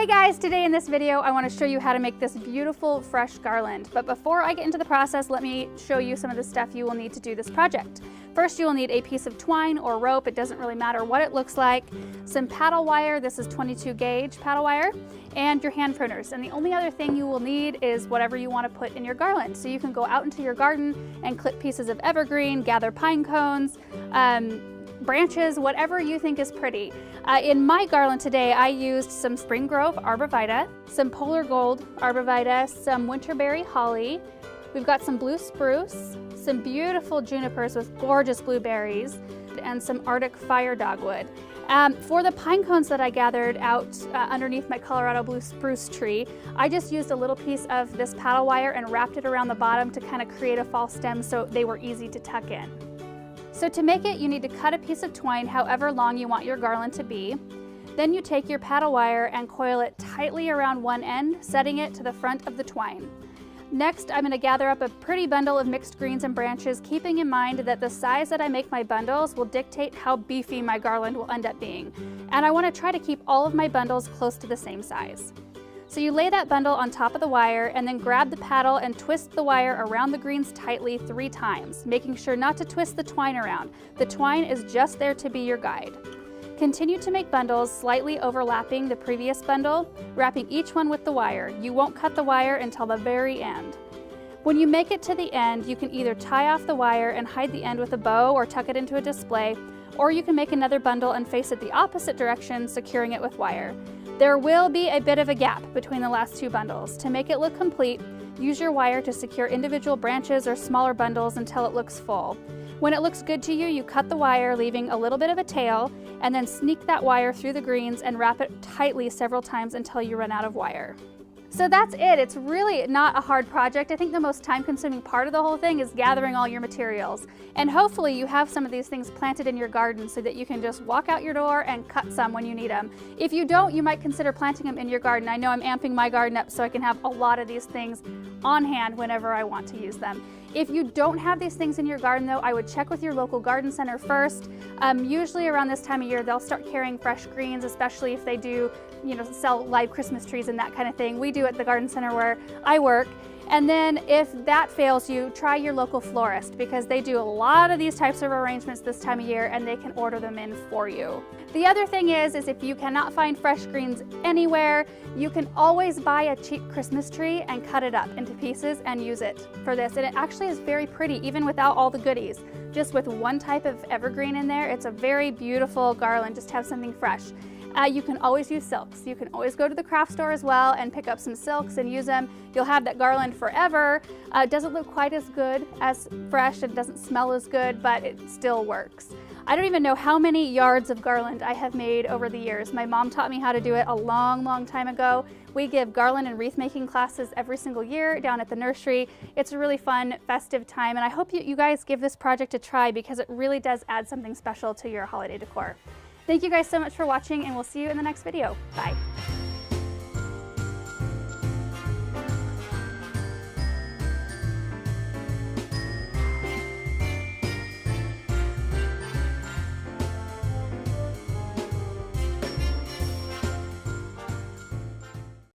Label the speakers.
Speaker 1: Hey guys, today in this video I want to show you how to make this beautiful fresh garland. But before I get into the process, let me show you some of the stuff you will need to do this project. First, you will need a piece of twine or rope, it doesn't really matter what it looks like, some paddle wire, this is 22 gauge paddle wire, and your hand pruners. And the only other thing you will need is whatever you want to put in your garland. So you can go out into your garden and clip pieces of evergreen, gather pine cones, branches, whatever you think is pretty. In my garland today, I used some Spring Grove Arborvitae, some Polar Gold Arborvitae, some Winterberry Holly. We've got some blue spruce, some beautiful junipers with gorgeous blueberries, and some Arctic fire dogwood. For the pine cones that I gathered out underneath my Colorado blue spruce tree, I just used a little piece of this paddle wire and wrapped it around the bottom to kind of create a false stem so they were easy to tuck in. So to make it, you need to cut a piece of twine however long you want your garland to be. Then you take your paddle wire and coil it tightly around one end, setting it to the front of the twine. Next, I'm going to gather up a pretty bundle of mixed greens and branches, keeping in mind that the size that I make my bundles will dictate how beefy my garland will end up being. And I want to try to keep all of my bundles close to the same size. So you lay that bundle on top of the wire and then grab the paddle and twist the wire around the greens tightly 3 times, making sure not to twist the twine around. The twine is just there to be your guide. Continue to make bundles slightly overlapping the previous bundle, wrapping each one with the wire. You won't cut the wire until the very end. When you make it to the end, you can either tie off the wire and hide the end with a bow or tuck it into a display, or you can make another bundle and face it the opposite direction, securing it with wire. There will be a bit of a gap between the last 2 bundles. To make it look complete, use your wire to secure individual branches or smaller bundles until it looks full. When it looks good to you, you cut the wire, leaving a little bit of a tail, and then sneak that wire through the greens and wrap it tightly several times until you run out of wire. So that's it. It's really not a hard project. I think the most time-consuming part of the whole thing is gathering all your materials. And hopefully you have some of these things planted in your garden so that you can just walk out your door and cut some when you need them. If you don't, you might consider planting them in your garden. I know I'm amping my garden up so I can have a lot of these things on hand whenever I want to use them. If you don't have these things in your garden though, I would check with your local garden center first. Usually around this time of year, they'll start carrying fresh greens, especially if they do, sell live Christmas trees and that kind of thing. We do at the garden center where I work. And then if that fails you, try your local florist because they do a lot of these types of arrangements this time of year and they can order them in for you. The other thing is if you cannot find fresh greens anywhere, you can always buy a cheap Christmas tree and cut it up into pieces and use it for this. And it actually is very pretty even without all the goodies. Just with one type of evergreen in there, it's a very beautiful garland, just to have something fresh. You can always use silks. You can always go to the craft store as well and pick up some silks and use them. You'll have that garland forever. It doesn't look quite as good as fresh and doesn't smell as good, but it still works. I don't even know how many yards of garland I have made over the years. My mom taught me how to do it a long, long time ago. We give garland and wreath making classes every single year down at the nursery. It's a really fun, festive time, and I hope you guys give this project a try because it really does add something special to your holiday decor. Thank you guys so much for watching, and we'll see you in the next video. Bye.